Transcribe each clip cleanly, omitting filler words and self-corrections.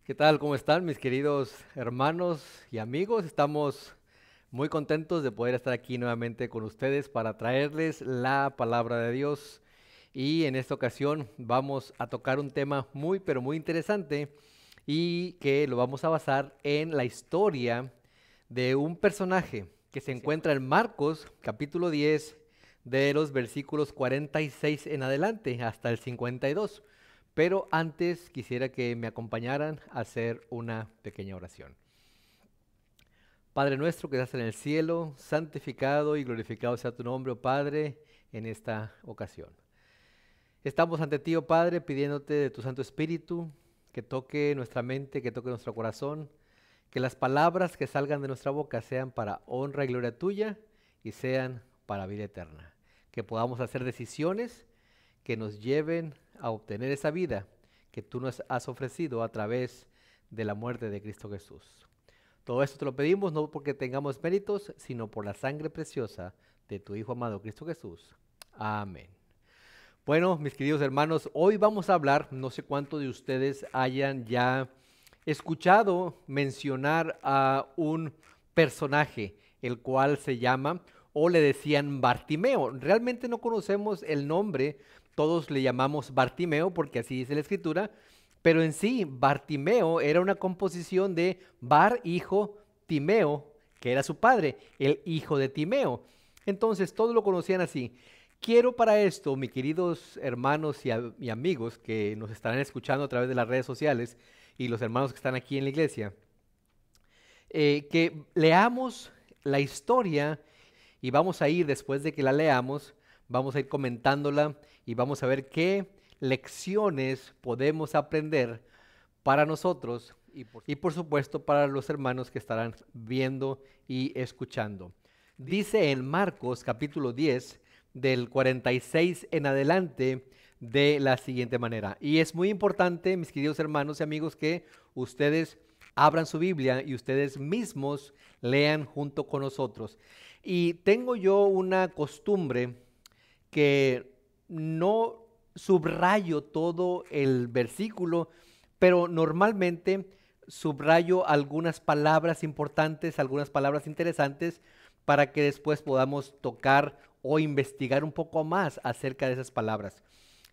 ¿Qué tal? ¿Cómo están mis queridos hermanos y amigos? Estamos muy contentos de poder estar aquí nuevamente con ustedes para traerles la palabra de Dios. Y en esta ocasión vamos a tocar un tema muy, pero muy interesante y que lo vamos a basar en la historia de un personaje que se encuentra en Marcos capítulo 10 de los versículos 46 en adelante hasta el 52. Pero antes quisiera que me acompañaran a hacer una pequeña oración. Padre nuestro que estás en el cielo, santificado y glorificado sea tu nombre, oh Padre, en esta ocasión. Estamos ante ti, oh Padre, pidiéndote de tu Santo Espíritu que toque nuestra mente, que toque nuestro corazón, que las palabras que salgan de nuestra boca sean para honra y gloria tuya y sean para vida eterna. Que podamos hacer decisiones que nos lleven a obtener esa vida que tú nos has ofrecido a través de la muerte de Cristo Jesús. Todo esto te lo pedimos no porque tengamos méritos, sino por la sangre preciosa de tu Hijo amado Cristo Jesús. Amén. Bueno, mis queridos hermanos, hoy vamos a hablar, no sé cuántos de ustedes hayan ya escuchado mencionar a un personaje, el cual se llama o le decían Bartimeo. Realmente no conocemos el nombre, todos le llamamos Bartimeo porque así dice la escritura, pero en sí Bartimeo era una composición de Bar, hijo, Timeo, que era su padre, el hijo de Timeo. Entonces todos lo conocían así. Quiero para esto, mis queridos hermanos y amigos que nos estarán escuchando a través de las redes sociales y los hermanos que están aquí en la iglesia, que leamos la historia y vamos a ir, después de que la leamos, vamos a ir comentándola y vamos a ver qué lecciones podemos aprender para nosotros y por supuesto para los hermanos que estarán viendo y escuchando. Dice en Marcos capítulo 10, del 46 en adelante, de la siguiente manera. Y es muy importante, mis queridos hermanos y amigos, que ustedes abran su Biblia y ustedes mismos lean junto con nosotros. Y tengo yo una costumbre que no subrayo todo el versículo, pero normalmente subrayo algunas palabras importantes, algunas palabras interesantes, para que después podamos tocar o investigar un poco más acerca de esas palabras.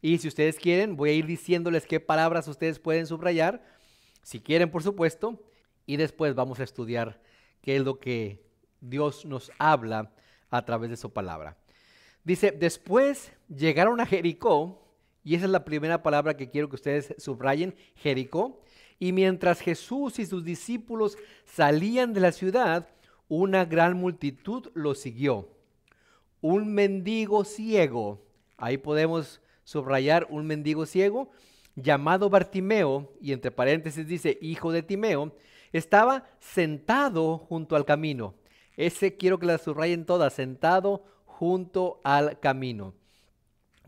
Y si ustedes quieren, voy a ir diciéndoles qué palabras ustedes pueden subrayar, si quieren, por supuesto, y después vamos a estudiar qué es lo que Dios nos habla a través de su palabra. Dice, después llegaron a Jericó, y esa es la primera palabra que quiero que ustedes subrayen, Jericó, y mientras Jesús y sus discípulos salían de la ciudad, una gran multitud los siguió. Un mendigo ciego, ahí podemos subrayar un mendigo ciego, llamado Bartimeo, y entre paréntesis dice hijo de Timeo, estaba sentado junto al camino. Ese quiero que la subrayen todas, sentado junto al camino.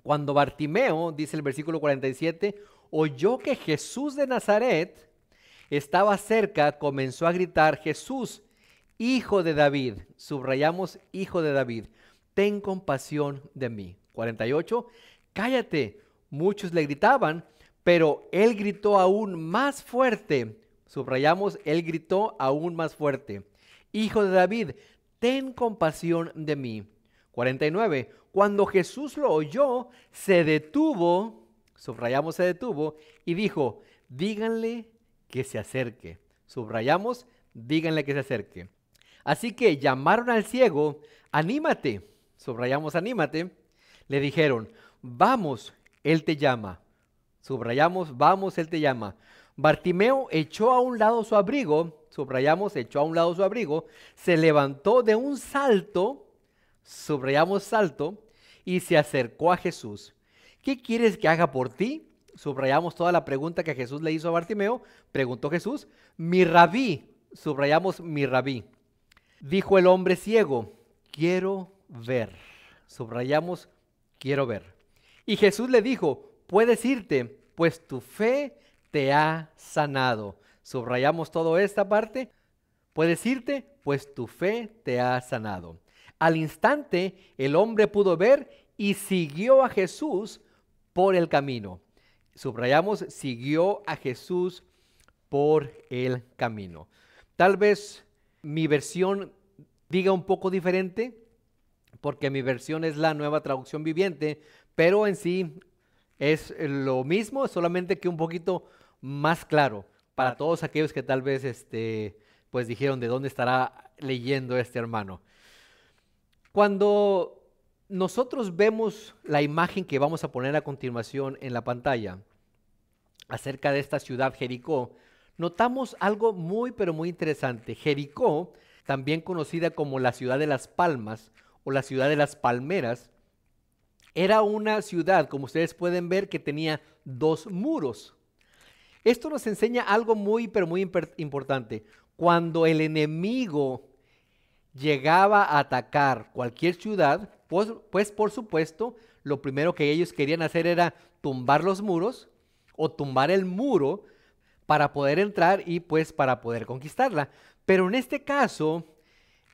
Cuando Bartimeo, dice el versículo 47, oyó que Jesús de Nazaret estaba cerca, comenzó a gritar, Jesús, hijo de David, subrayamos hijo de David, ten compasión de mí. 48, cállate, muchos le gritaban, pero él gritó aún más fuerte, subrayamos, él gritó aún más fuerte, hijo de David, ten compasión de mí. 49, cuando Jesús lo oyó, se detuvo, subrayamos se detuvo, y dijo, díganle que se acerque. Subrayamos, díganle que se acerque. Así que llamaron al ciego, anímate, subrayamos anímate, le dijeron, vamos, él te llama. Subrayamos, vamos, él te llama. Bartimeo echó a un lado su abrigo, subrayamos, echó a un lado su abrigo, se levantó de un salto, subrayamos salto, y se acercó a Jesús. ¿Qué quieres que haga por ti? Subrayamos toda la pregunta que Jesús le hizo a Bartimeo. Preguntó Jesús, mi rabí, subrayamos mi rabí. Dijo el hombre ciego, quiero ver. Subrayamos, quiero ver. Y Jesús le dijo, puedes irte, pues tu fe te ha sanado. Subrayamos toda esta parte. Puedes irte, pues tu fe te ha sanado. Al instante el hombre pudo ver y siguió a Jesús por el camino. Subrayamos, siguió a Jesús por el camino. Tal vez mi versión diga un poco diferente, porque mi versión es la Nueva Traducción Viviente, pero en sí es lo mismo, solamente que un poquito más claro para todos aquellos que tal vez pues dijeron de dónde estará leyendo este hermano. Cuando nosotros vemos la imagen que vamos a poner a continuación en la pantalla acerca de esta ciudad Jericó, notamos algo muy pero muy interesante. Jericó, también conocida como la ciudad de las palmas o la ciudad de las palmeras, era una ciudad, como ustedes pueden ver, que tenía 2 muros. Esto nos enseña algo muy pero muy importante. Cuando el enemigo llegaba a atacar cualquier ciudad, pues por supuesto, lo primero que ellos querían hacer era tumbar los muros o tumbar el muro para poder entrar y pues para poder conquistarla. Pero en este caso,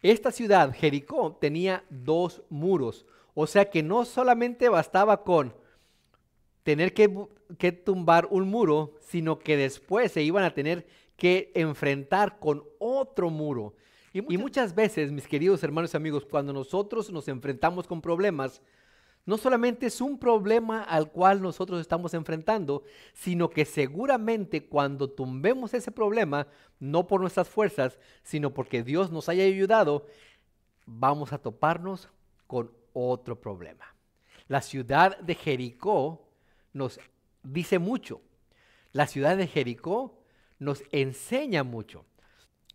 esta ciudad, Jericó, tenía 2 muros. O sea que no solamente bastaba con tener que tumbar un muro, sino que después se iban a tener que enfrentar con otro muro. Y muchas veces, mis queridos hermanos y amigos, cuando nosotros nos enfrentamos con problemas, no solamente es un problema al cual nosotros estamos enfrentando, sino que seguramente cuando tumbemos ese problema, no por nuestras fuerzas, sino porque Dios nos haya ayudado, vamos a toparnos con otro problema. La ciudad de Jericó nos dice mucho. La ciudad de Jericó nos enseña mucho.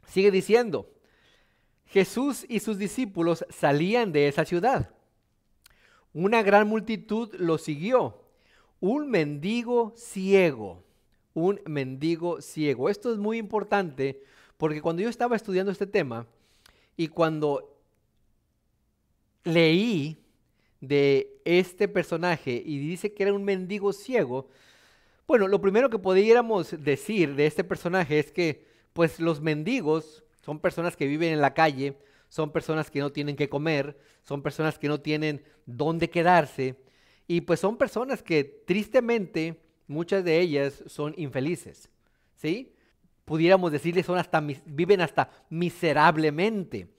Sigue diciendo, Jesús y sus discípulos salían de esa ciudad. Una gran multitud lo siguió. Un mendigo ciego. Un mendigo ciego. Esto es muy importante porque cuando yo estaba estudiando este tema y cuando leí de este personaje y dice que era un mendigo ciego, bueno, lo primero que pudiéramos decir de este personaje es que pues los mendigos son personas que viven en la calle, son personas que no tienen que comer, son personas que no tienen dónde quedarse y pues son personas que tristemente muchas de ellas son infelices, ¿sí? Pudiéramos decirles viven hasta miserablemente.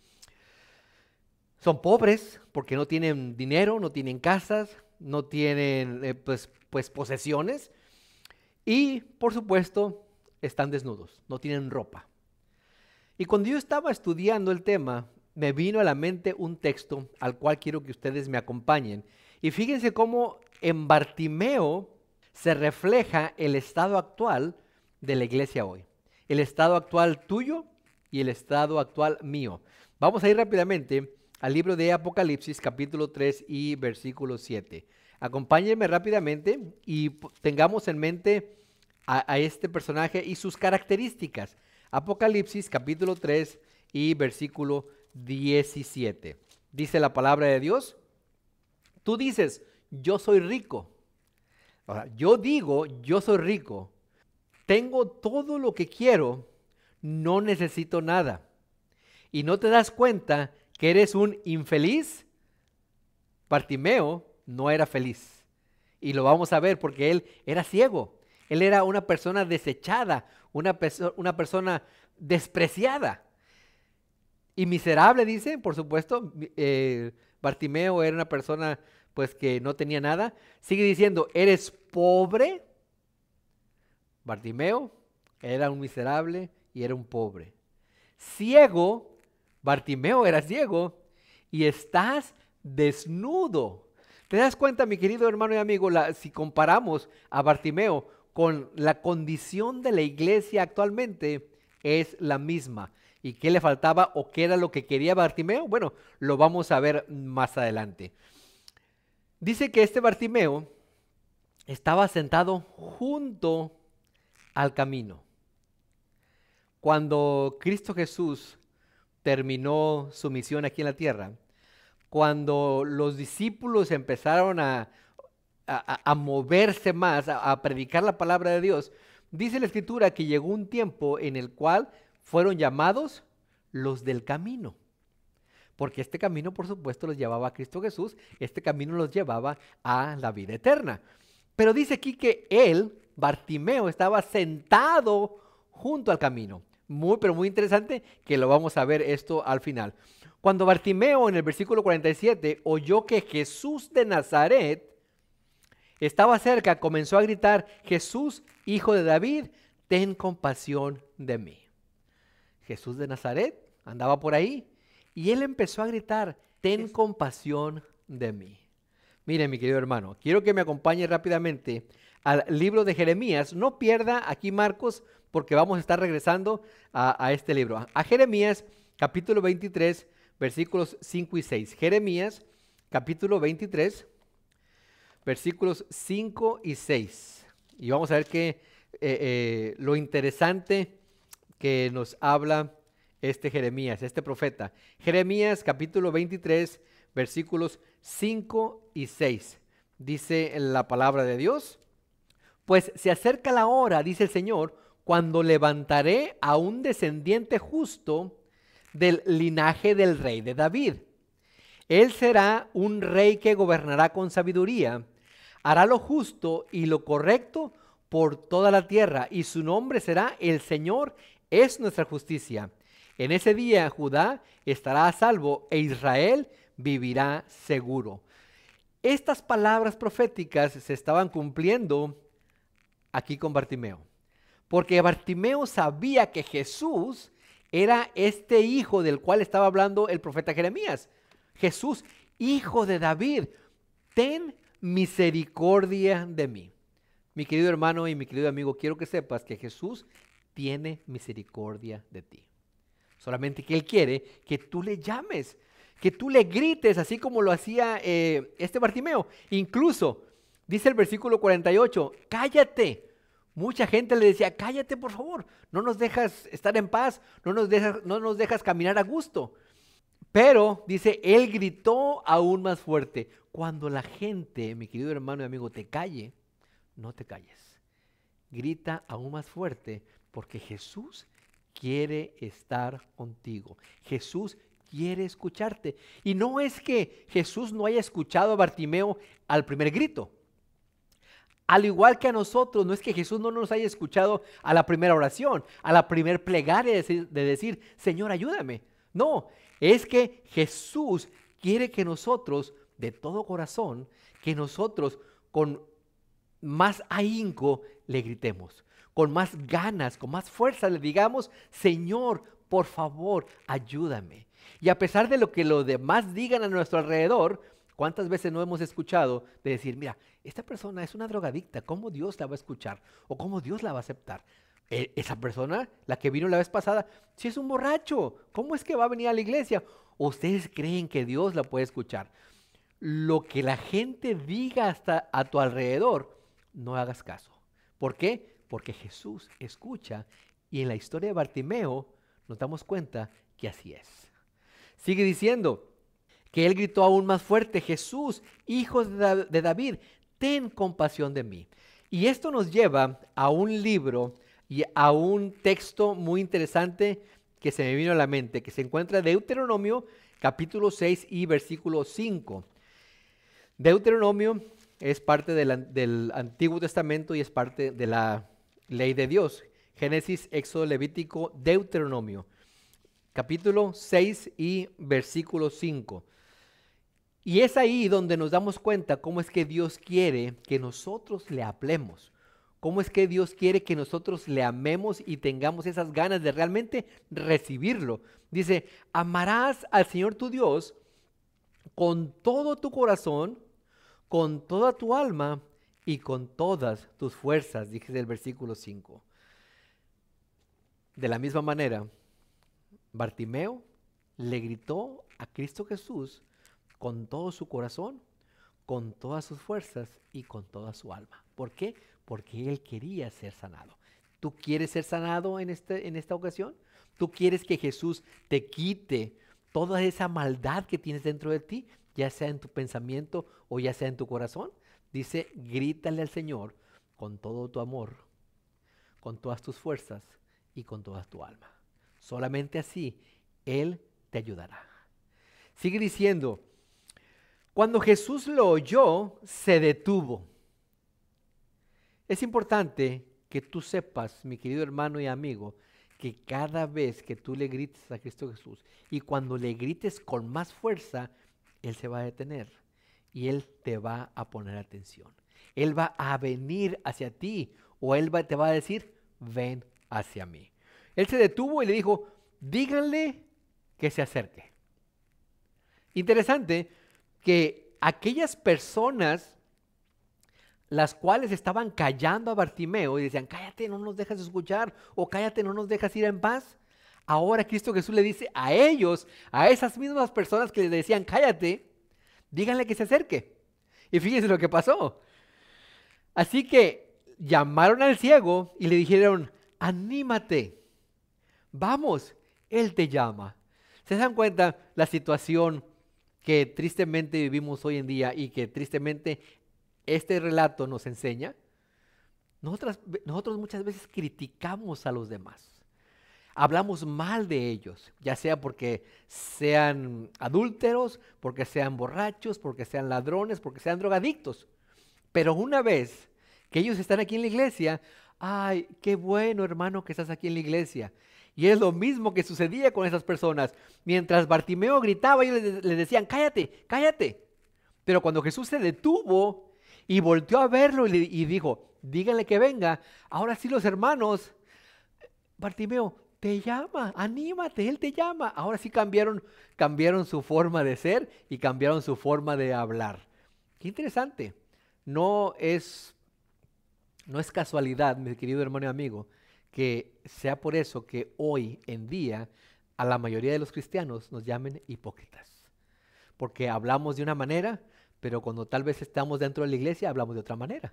Son pobres porque no tienen dinero, no tienen casas, no tienen pues posesiones y por supuesto están desnudos, no tienen ropa. Y cuando yo estaba estudiando el tema, me vino a la mente un texto al cual quiero que ustedes me acompañen. Y fíjense cómo en Bartimeo se refleja el estado actual de la iglesia hoy. El estado actual tuyo y el estado actual mío. Vamos a ir rápidamente al libro de Apocalipsis, capítulo 3 y versículo 7. Acompáñenme rápidamente y tengamos en mente a este personaje y sus características. Apocalipsis, capítulo 3 y versículo 17. Dice la palabra de Dios, tú dices, yo soy rico. Ahora, yo digo, yo soy rico. Tengo todo lo que quiero, no necesito nada. ¿Y no te das cuenta que eres un infeliz? Bartimeo no era feliz. Y lo vamos a ver porque él era ciego. Él era una persona desechada, una persona despreciada. Y miserable, dice, por supuesto. Bartimeo era una persona pues que no tenía nada. Sigue diciendo, ¿eres pobre? Bartimeo era un miserable y era un pobre. Ciego, Bartimeo era ciego y estás desnudo. ¿Te das cuenta, mi querido hermano y amigo, si comparamos a Bartimeo con la condición de la iglesia actualmente, es la misma? ¿Y qué le faltaba o qué era lo que quería Bartimeo? Bueno, lo vamos a ver más adelante. Dice que este Bartimeo estaba sentado junto al camino. Cuando Cristo Jesús terminó su misión aquí en la tierra, cuando los discípulos empezaron a moverse más, a predicar la palabra de Dios, dice la Escritura que llegó un tiempo en el cual fueron llamados los del camino. Porque este camino, por supuesto, los llevaba a Cristo Jesús, este camino los llevaba a la vida eterna. Pero dice aquí que él, Bartimeo, estaba sentado junto al camino. Muy, pero muy interesante que lo vamos a ver esto al final. Cuando Bartimeo en el versículo 47 oyó que Jesús de Nazaret estaba cerca, comenzó a gritar: Jesús, hijo de David, ten compasión de mí. Jesús de Nazaret andaba por ahí y él empezó a gritar: ten compasión de mí. Mire, mi querido hermano, quiero que me acompañe rápidamente al libro de Jeremías. No pierda aquí Marcos, porque vamos a estar regresando a este libro. A Jeremías, capítulo 23, versículos 5 y 6. Jeremías, capítulo 23, versículos 5 y 6. Y vamos a ver lo interesante que nos habla este Jeremías, este profeta. Jeremías capítulo 23, versículos 5 y 6. Dice la palabra de Dios: pues se acerca la hora, dice el Señor, cuando levantaré a un descendiente justo del linaje del rey de David. Él será un rey que gobernará con sabiduría, hará lo justo y lo correcto por toda la tierra, y su nombre será: El Señor es nuestra justicia. En ese día Judá estará a salvo e Israel vivirá seguro. Estas palabras proféticas se estaban cumpliendo aquí con Bartimeo, porque Bartimeo sabía que Jesús era este hijo del cual estaba hablando el profeta Jeremías. Jesús, hijo de David, ten misericordia de mí. Mi querido hermano y mi querido amigo, quiero que sepas que Jesús tiene misericordia de ti. Solamente que Él quiere que tú le llames, que tú le grites, así como lo hacía este Bartimeo. Incluso, dice el versículo 48, cállate. Mucha gente le decía: cállate por favor, no nos dejas estar en paz, no nos dejas caminar a gusto. Pero, dice, Él gritó aún más fuerte. Cuando la gente, mi querido hermano y amigo, te calle, no te calles. Grita aún más fuerte, porque Jesús quiere estar contigo. Jesús quiere escucharte. Y no es que Jesús no haya escuchado a Bartimeo al primer grito. Al igual que a nosotros, no es que Jesús no nos haya escuchado a la primera oración, a la primer plegaria de decir: Señor, ayúdame. No, es que Jesús quiere que nosotros, de todo corazón, que nosotros con más ahínco le gritemos, con más ganas, con más fuerza le digamos: Señor, por favor, ayúdame. Y a pesar de lo que los demás digan a nuestro alrededor, ¿cuántas veces no hemos escuchado de decir: mira, esta persona es una drogadicta, ¿cómo Dios la va a escuchar? ¿O cómo Dios la va a aceptar? Esa persona, la que vino la vez pasada, si es un borracho, ¿cómo es que va a venir a la iglesia? ¿O ustedes creen que Dios la puede escuchar? Lo que la gente diga hasta a tu alrededor, no hagas caso. ¿Por qué? Porque Jesús escucha, y en la historia de Bartimeo nos damos cuenta que así es. Sigue diciendo que él gritó aún más fuerte: Jesús, hijo de David, ten compasión de mí. Y esto nos lleva a un libro y a un texto muy interesante que se me vino a la mente, que se encuentra en Deuteronomio capítulo 6 y versículo 5. Deuteronomio es parte del Antiguo Testamento y es parte de la ley de Dios. Génesis, Éxodo, Levítico, Deuteronomio, capítulo 6 y versículo 5. Y es ahí donde nos damos cuenta cómo es que Dios quiere que nosotros le hablemos. Cómo es que Dios quiere que nosotros le amemos y tengamos esas ganas de realmente recibirlo. Dice: amarás al Señor tu Dios con todo tu corazón, con toda tu alma y con todas tus fuerzas, dice el versículo 5. De la misma manera, Bartimeo le gritó a Cristo Jesús con todo su corazón, con todas sus fuerzas y con toda su alma. ¿Por qué? Porque él quería ser sanado. ¿Tú quieres ser sanado en esta ocasión? ¿Tú quieres que Jesús te quite toda esa maldad que tienes dentro de ti, ya sea en tu pensamiento o ya sea en tu corazón? Dice: grítale al Señor con todo tu amor, con todas tus fuerzas y con toda tu alma. Solamente así Él te ayudará. Sigue diciendo: cuando Jesús lo oyó, se detuvo. Es importante que tú sepas, mi querido hermano y amigo, que cada vez que tú le grites a Cristo Jesús y cuando le grites con más fuerza, Él se va a detener y Él te va a poner atención. Él va a venir hacia ti o te va a decir, ven hacia mí. Él se detuvo y le dijo, díganle que se acerque. Interesante que aquellas personas las cuales estaban callando a Bartimeo y decían, cállate, no nos dejas escuchar, o cállate, no nos dejas ir en paz. Ahora Cristo Jesús le dice a ellos, a esas mismas personas que le decían, cállate, díganle que se acerque. Y fíjense lo que pasó. Así que llamaron al ciego y le dijeron, anímate, vamos, Él te llama. ¿Se dan cuenta la situación que tristemente vivimos hoy en día y que tristemente este relato nos enseña? Nosotros muchas veces criticamos a los demás. Hablamos mal de ellos, ya sea porque sean adúlteros, porque sean borrachos, porque sean ladrones, porque sean drogadictos. Pero una vez que ellos están aquí en la iglesia, ay, qué bueno hermano que estás aquí en la iglesia. Y es lo mismo que sucedía con esas personas. Mientras Bartimeo gritaba, ellos le decían, cállate, cállate. Pero cuando Jesús se detuvo y volteó a verlo y dijo, díganle que venga, ahora sí los hermanos, Bartimeo, te llama, anímate, Él te llama. Ahora sí cambiaron su forma de ser y cambiaron su forma de hablar. Qué interesante. No es casualidad, mi querido hermano y amigo, que sea por eso que hoy en día a la mayoría de los cristianos nos llamen hipócritas. Porque hablamos de una manera, pero cuando tal vez estamos dentro de la iglesia hablamos de otra manera.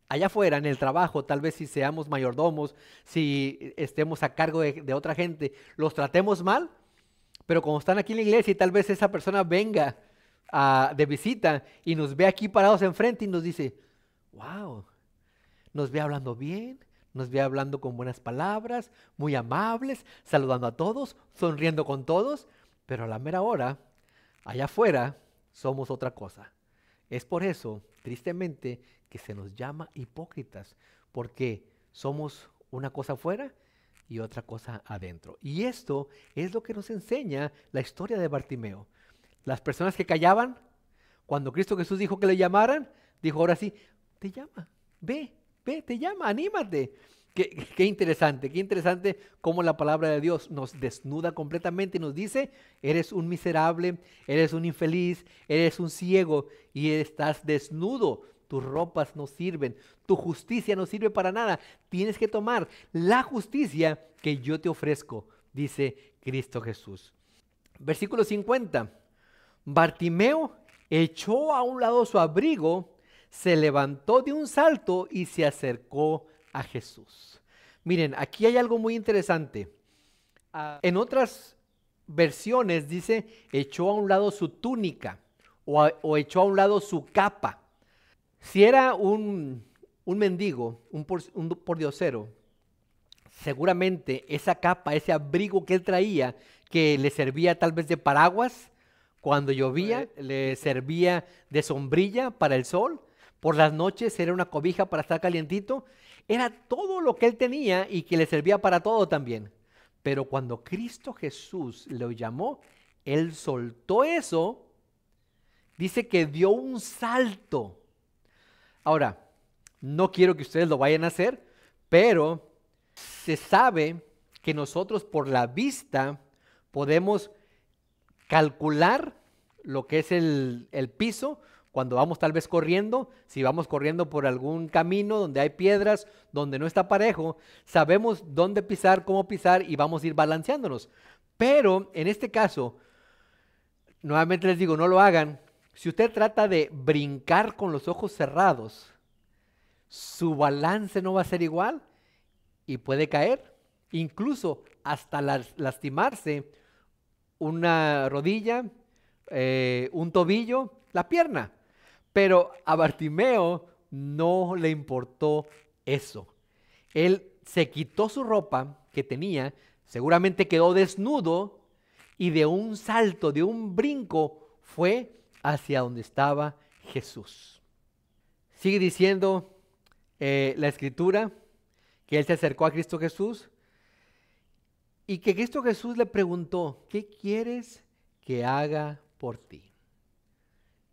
Allá afuera, en el trabajo, tal vez si seamos mayordomos, si estemos a cargo de otra gente, los tratemos mal, pero cuando están aquí en la iglesia y tal vez esa persona venga de visita y nos ve aquí parados enfrente y nos dice, wow, nos ve hablando bien, nos ve hablando con buenas palabras, muy amables, saludando a todos, sonriendo con todos, pero a la mera hora, allá afuera, somos otra cosa. Es por eso, tristemente, que se nos llama hipócritas, porque somos una cosa afuera y otra cosa adentro. Y esto es lo que nos enseña la historia de Bartimeo. Las personas que callaban, cuando Cristo Jesús dijo que le llamaran, dijo ahora sí, te llama, ve, te llama, anímate. Qué interesante cómo la palabra de Dios nos desnuda completamente y nos dice, eres un miserable, eres un infeliz, eres un ciego y estás desnudo. Tus ropas no sirven, tu justicia no sirve para nada. Tienes que tomar la justicia que yo te ofrezco, dice Cristo Jesús. Versículo 50. Bartimeo echó a un lado su abrigo, se levantó de un salto y se acercó a Jesús. Miren, aquí hay algo muy interesante. En otras versiones dice, echó a un lado su túnica o echó a un lado su capa. Si era un mendigo, un pordiosero, seguramente esa capa, ese abrigo que él traía, que le servía tal vez de paraguas cuando llovía, le servía de sombrilla para el sol, por las noches era una cobija para estar calientito, era todo lo que él tenía y que le servía para todo también. Pero cuando Cristo Jesús lo llamó, él soltó eso, dice que dio un salto. Ahora, no quiero que ustedes lo vayan a hacer, pero se sabe que nosotros por la vista podemos calcular lo que es el piso cuando vamos tal vez corriendo. Si vamos corriendo por algún camino donde hay piedras, donde no está parejo, sabemos dónde pisar, cómo pisar y vamos a ir balanceándonos. Pero en este caso, nuevamente les digo, no lo hagan. Si usted trata de brincar con los ojos cerrados, su balance no va a ser igual y puede caer, incluso hasta lastimarse una rodilla, un tobillo, la pierna. Pero a Bartimeo no le importó eso. Él se quitó su ropa que tenía, seguramente quedó desnudo y de un salto, de un brinco, fue hacia donde estaba Jesús. Sigue diciendo la escritura, que él se acercó a Cristo Jesús y que Cristo Jesús le preguntó, ¿qué quieres que haga por ti?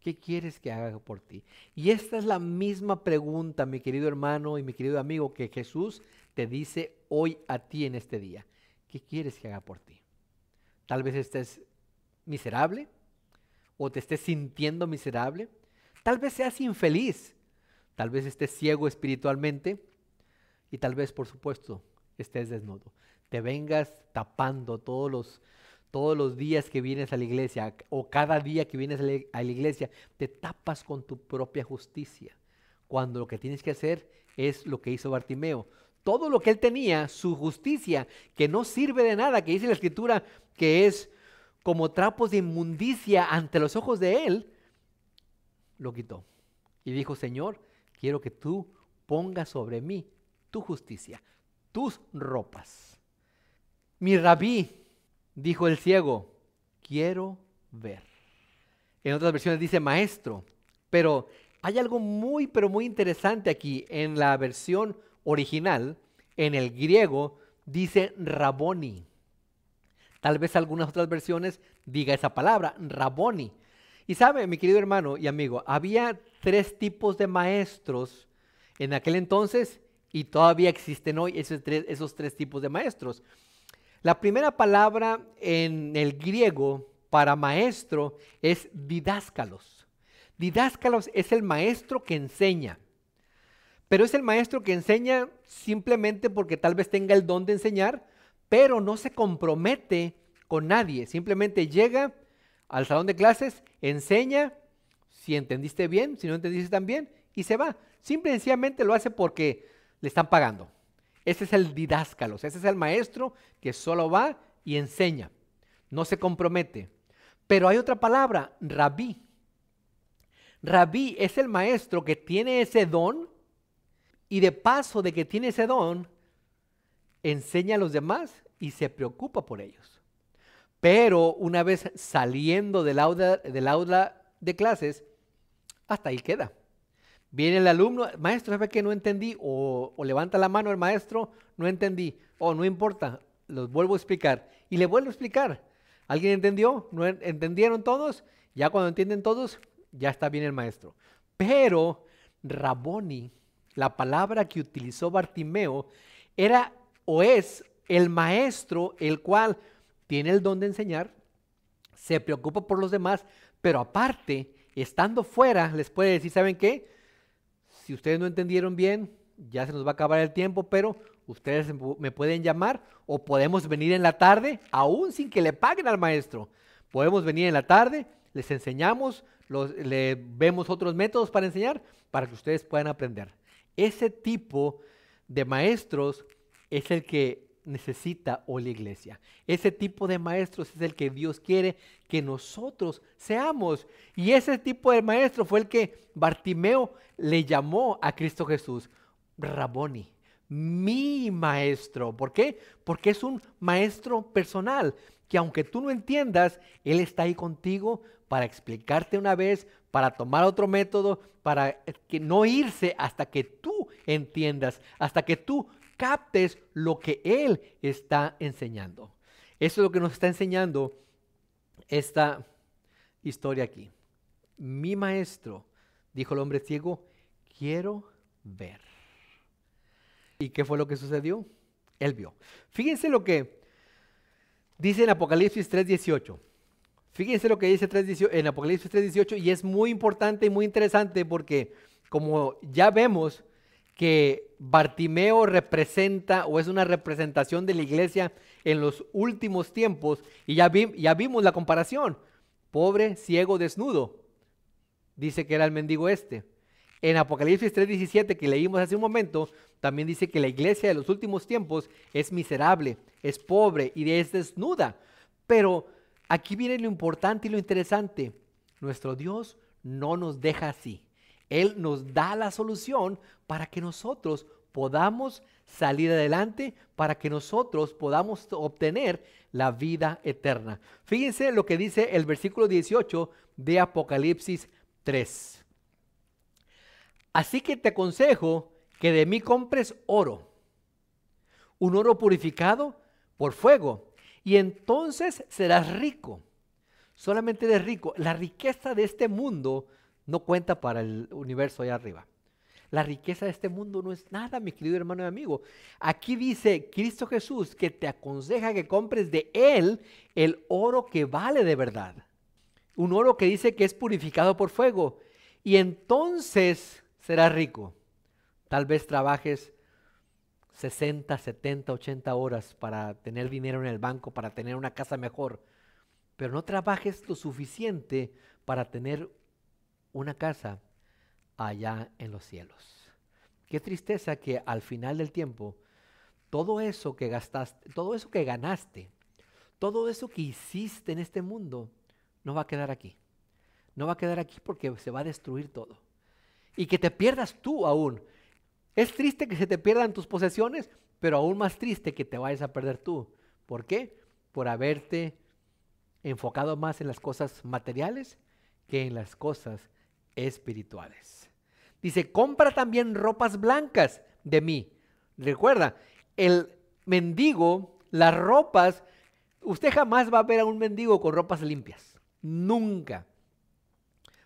¿Qué quieres que haga por ti? Y esta es la misma pregunta, mi querido hermano y mi querido amigo, que Jesús te dice hoy a ti en este día. ¿Qué quieres que haga por ti? Tal vez estés miserable o te estés sintiendo miserable. Tal vez seas infeliz. Tal vez estés ciego espiritualmente y tal vez, por supuesto, estés desnudo. Te vengas tapando todos los días que vienes a la iglesia o cada día que vienes a la iglesia, te tapas con tu propia justicia, cuando lo que tienes que hacer es lo que hizo Bartimeo. Todo lo que él tenía, su justicia, que no sirve de nada, que dice la escritura que es como trapos de inmundicia ante los ojos de él, lo quitó. Y dijo, Señor, quiero que tú pongas sobre mí tu justicia, tus ropas. Mi rabí, dijo el ciego, quiero ver. En otras versiones dice maestro, pero hay algo muy, pero muy interesante aquí. En la versión original, en el griego, dice Raboni. Tal vez algunas otras versiones diga esa palabra, Raboni. Y sabe, mi querido hermano y amigo, había 3 tipos de maestros en aquel entonces y todavía existen hoy esos tres tipos de maestros. La primera palabra en el griego para maestro es didáscalos. Didáscalos es el maestro que enseña. Pero es el maestro que enseña simplemente porque tal vez tenga el don de enseñar, pero no se compromete con nadie. Simplemente llega al salón de clases, enseña, si entendiste bien, si no entendiste tan bien, y se va. Simple y sencillamente lo hace porque le están pagando. Ese es el didáscalos, ese es el maestro que solo va y enseña, no se compromete. Pero hay otra palabra, rabí. Rabí es el maestro que tiene ese don y de paso de que tiene ese don, enseña a los demás y se preocupa por ellos. Pero una vez saliendo del aula de clases, hasta ahí queda. Viene el alumno, maestro, ¿sabe que no entendí? O levanta la mano el maestro, no entendí. O no importa, los vuelvo a explicar. Y le vuelvo a explicar. ¿Alguien entendió? ¿No entendieron todos? Ya cuando entienden todos, ya está bien el maestro. Pero Raboni, la palabra que utilizó Bartimeo, era o es el maestro el cual tiene el don de enseñar, se preocupa por los demás, pero aparte, estando fuera, les puede decir, ¿saben qué? Si ustedes no entendieron bien, ya se nos va a acabar el tiempo, pero ustedes me pueden llamar o podemos venir en la tarde, aún sin que le paguen al maestro. Podemos venir en la tarde, les enseñamos, le vemos otros métodos para enseñar, para que ustedes puedan aprender. Ese tipo de maestros es el que necesita hoy la iglesia. Ese tipo de maestros es el que Dios quiere que nosotros seamos. Y ese tipo de maestro fue el que Bartimeo le llamó a Cristo Jesús, Raboni, mi maestro. ¿Por qué? Porque es un maestro personal, que aunque tú no entiendas, Él está ahí contigo para explicarte una vez, para tomar otro método, para que no irse hasta que tú entiendas, hasta que tú captes lo que Él está enseñando. Eso es lo que nos está enseñando esta historia aquí. Mi maestro, dijo el hombre ciego, quiero ver. ¿Y qué fue lo que sucedió? Él vio. Fíjense lo que dice en Apocalipsis 3:18. Fíjense lo que dice en Apocalipsis 3:18 y es muy importante y muy interesante porque como ya vemos que Bartimeo representa o es una representación de la iglesia en los últimos tiempos y ya vimos la comparación. Pobre, ciego, desnudo. Dice que era el mendigo este. En Apocalipsis 3:17 que leímos hace un momento, también dice que la iglesia de los últimos tiempos es miserable, es pobre y es desnuda. Pero aquí viene lo importante y lo interesante. Nuestro Dios no nos deja así. Él nos da la solución para que nosotros podamos salir adelante, para que nosotros podamos obtener la vida eterna. Fíjense lo que dice el versículo 18 de Apocalipsis 3. Así que te aconsejo que de mí compres oro, un oro purificado por fuego, y entonces serás rico. Solamente eres rico. La riqueza de este mundo no cuenta para el universo allá arriba. La riqueza de este mundo no es nada, mi querido hermano y amigo. Aquí dice Cristo Jesús que te aconseja que compres de Él el oro que vale de verdad. Un oro que dice que es purificado por fuego. Y entonces serás rico. Tal vez trabajes 60, 70, 80 horas para tener dinero en el banco, para tener una casa mejor. Pero no trabajes lo suficiente para tener una casa allá en los cielos. Qué tristeza que al final del tiempo, todo eso que gastaste, todo eso que ganaste, todo eso que hiciste en este mundo, no va a quedar aquí. No va a quedar aquí porque se va a destruir todo. Y que te pierdas tú aún. Es triste que se te pierdan tus posesiones, pero aún más triste que te vayas a perder tú. ¿Por qué? Por haberte enfocado más en las cosas materiales que en las cosas espirituales. Dice, compra también ropas blancas de mí. Recuerda, el mendigo, las ropas, usted jamás va a ver a un mendigo con ropas limpias. Nunca.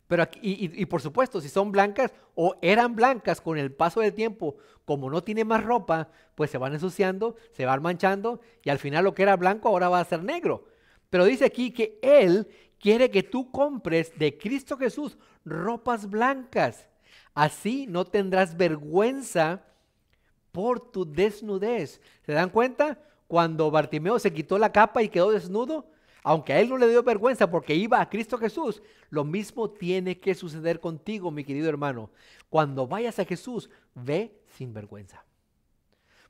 Pero aquí, y por supuesto, si son blancas o eran blancas con el paso del tiempo, como no tiene más ropa, pues se van ensuciando, se van manchando y al final lo que era blanco ahora va a ser negro. Pero dice aquí que Él quiere que tú compres de Cristo Jesús ropas blancas. Así no tendrás vergüenza por tu desnudez. ¿Se dan cuenta? Cuando Bartimeo se quitó la capa y quedó desnudo, aunque a él no le dio vergüenza porque iba a Cristo Jesús, lo mismo tiene que suceder contigo, mi querido hermano. Cuando vayas a Jesús, ve sin vergüenza.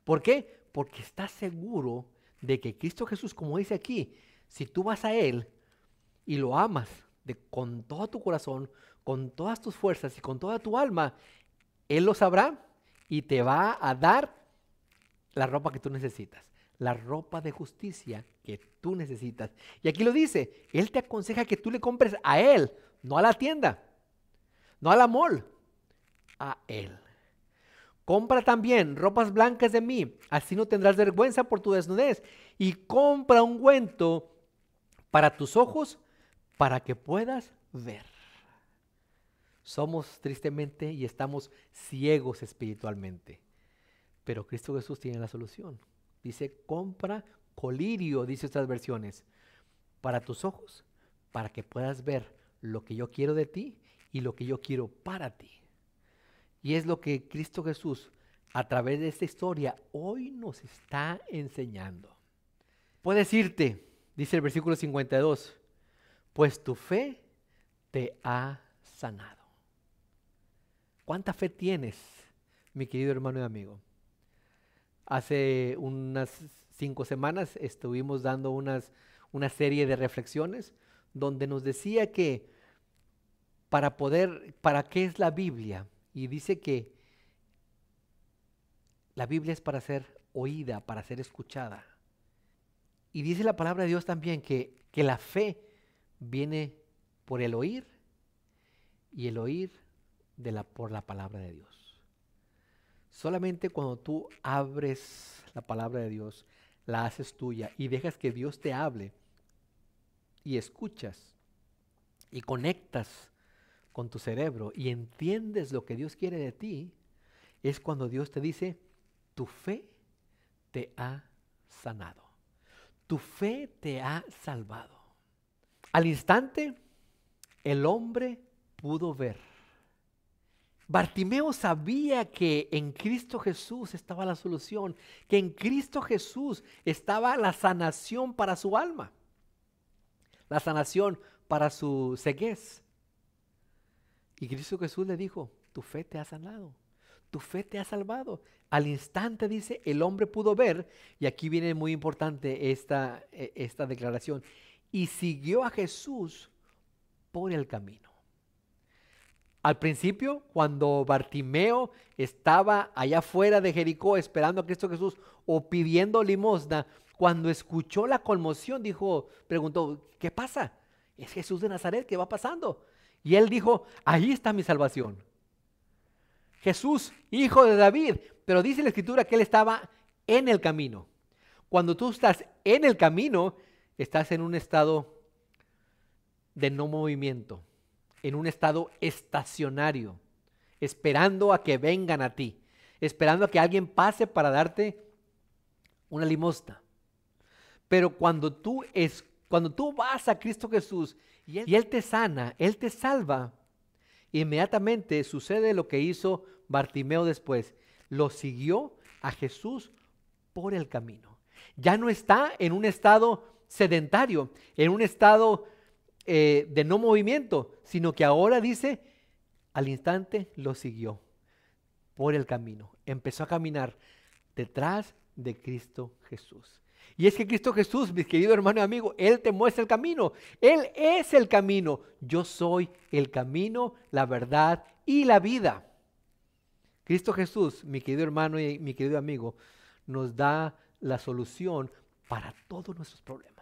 ¿Por qué? Porque estás seguro de que Cristo Jesús, como dice aquí, si tú vas a Él y lo amas con todo tu corazón, con todas tus fuerzas y con toda tu alma, Él lo sabrá y te va a dar la ropa que tú necesitas. La ropa de justicia que tú necesitas. Y aquí lo dice, Él te aconseja que tú le compres a Él, no a la tienda, no a la mall, a Él. Compra también ropas blancas de mí, así no tendrás vergüenza por tu desnudez. Y compra ungüento para tus ojos, para que puedas ver. Somos tristemente y estamos ciegos espiritualmente. Pero Cristo Jesús tiene la solución. Dice, compra colirio, dice otras versiones, para tus ojos, para que puedas ver lo que yo quiero de ti y lo que yo quiero para ti. Y es lo que Cristo Jesús, a través de esta historia, hoy nos está enseñando. Puedes irte, dice el versículo 52, pues tu fe te ha sanado. ¿Cuánta fe tienes, mi querido hermano y amigo? Hace unas 5 semanas estuvimos dando una serie de reflexiones donde nos decía que ¿para qué es la Biblia? Y dice que la Biblia es para ser oída, para ser escuchada. Y dice la palabra de Dios también que la fe viene por el oír y el oír por la palabra de Dios. Solamente cuando tú abres la palabra de Dios, la haces tuya y dejas que Dios te hable y escuchas y conectas con tu cerebro y entiendes lo que Dios quiere de ti, es cuando Dios te dice, tu fe te ha sanado. Tu fe te ha salvado. Al instante, el hombre pudo ver. Bartimeo sabía que en Cristo Jesús estaba la solución, que en Cristo Jesús estaba la sanación para su alma, la sanación para su ceguez. Y Cristo Jesús le dijo, tu fe te ha sanado, tu fe te ha salvado. Al instante, dice, el hombre pudo ver, y aquí viene muy importante esta declaración, y siguió a Jesús por el camino. Al principio, cuando Bartimeo estaba allá afuera de Jericó esperando a Cristo Jesús o pidiendo limosna, cuando escuchó la conmoción, preguntó, ¿qué pasa? Es Jesús de Nazaret, ¿qué va pasando? Y él dijo, ahí está mi salvación. Jesús, hijo de David. Pero dice la Escritura que él estaba en el camino. Cuando tú estás en el camino, estás en un estado de no movimiento, en un estado estacionario, esperando a que vengan a ti, esperando a que alguien pase para darte una limosna. Pero cuando tú vas a Cristo Jesús y Él te sana, Él te salva, inmediatamente sucede lo que hizo Bartimeo después. Lo siguió a Jesús por el camino. Ya no está en un estado sedentario, en un estado de no movimiento, sino que ahora dice, al instante lo siguió por el camino. Empezó a caminar detrás de Cristo Jesús. Y es que Cristo Jesús, mi querido hermano y amigo, Él te muestra el camino. Él es el camino. Yo soy el camino, la verdad y la vida. Cristo Jesús, mi querido hermano y mi querido amigo, nos da la solución para todos nuestros problemas.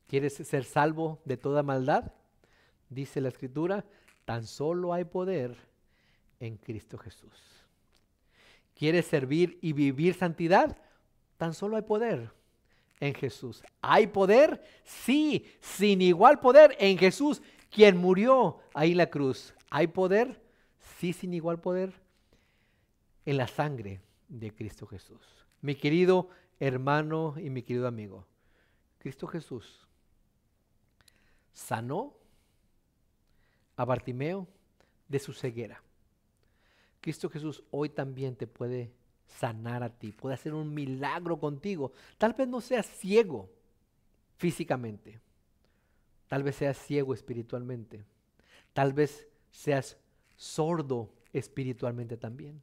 ¿Quieres ser salvo de toda maldad? Dice la Escritura, tan solo hay poder en Cristo Jesús. ¿Quieres servir y vivir santidad? Tan solo hay poder en Jesús. ¿Hay poder? Sí, sin igual poder en Jesús, quien murió ahí en la cruz. ¿Hay poder? Sí, sin igual poder en la sangre de Cristo Jesús. Mi querido hermano y mi querido amigo, Cristo Jesús sanó a Bartimeo de su ceguera. Cristo Jesús hoy también te puede sanar a ti, puede hacer un milagro contigo. Tal vez no seas ciego físicamente, tal vez seas ciego espiritualmente, tal vez seas sordo espiritualmente también,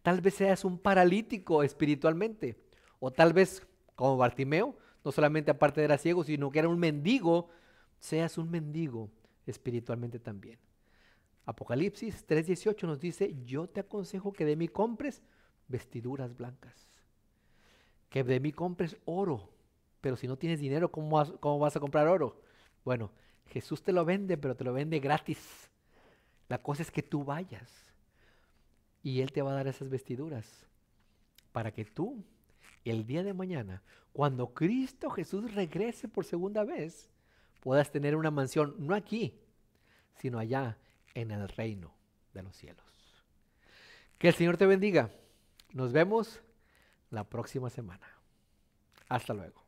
tal vez seas un paralítico espiritualmente, o tal vez como Bartimeo, no solamente aparte de era ciego, sino que era un mendigo, seas un mendigo espiritualmente también. Apocalipsis 3:18 nos dice, yo te aconsejo que de mí compres vestiduras blancas, que de mí compres oro, pero si no tienes dinero, ¿cómo vas a comprar oro? Bueno, Jesús te lo vende, pero te lo vende gratis. La cosa es que tú vayas y Él te va a dar esas vestiduras para que tú, el día de mañana, cuando Cristo Jesús regrese por segunda vez, puedas tener una mansión, no aquí, sino allá en el reino de los cielos. Que el Señor te bendiga. Nos vemos la próxima semana. Hasta luego.